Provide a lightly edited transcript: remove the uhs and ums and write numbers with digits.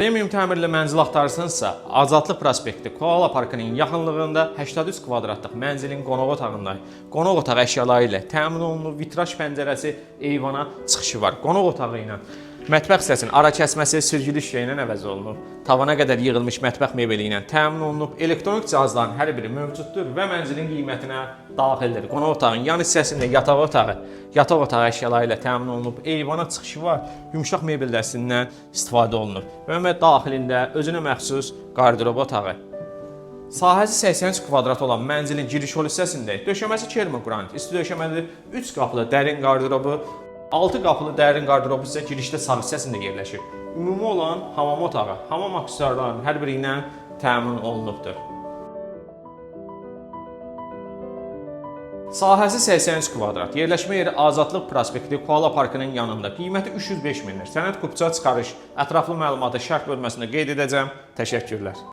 Premium təmirli mənzil axtarırsınızsa, Azadlıq prospekti Koala Parkının yaxınlığında 83 kvadratlıq mənzilin qonaq otağında, qonaq otağı əşyaları ilə təmin olunub, vitraj pəncərəsi, eyvana çıxışı var. Qonaq otağı ilə mətbəx hissəsinin ara kəsməsi sürgülü şüşə ilə əvəz olunub. Tavana qədər yığılmış mətbəx mebeli ilə təmin olunub. Elektronik cihazların hər biri mövcuddur və mənzilin qiymətinə daxildir. Qonaq otağının yan hissəsində yataq otağı əşyaları ilə təmin olunub. Eyvana çıxışı var. Yumşaq mebel dəstindən istifadə olunub. Və daxilində özünə məxsus qardırob otağı. Sahəsi 83 kvadrat olan mənzilin giriş hol hissəsində döşəməsi kermogranit, üstü döşəməli 3 qapılı dərin qardırobu, 6 qapılı dərin qardırobu isə girişdə sağ hissəsində yerləşir. Ümumi olan hamam otağı, hamam aksesuarlarının hər biri ilə təmin olunubdur. Sahəsi 83 kvadrat, yerləşmə yeri Azadlıq prospekti Koala Parkının yanında, qiyməti 305 mindir. Sənəd kupça çıxarış, ətraflı məlumatı şərh bölməsində qeyd edəcəm. Təşəkkürlər.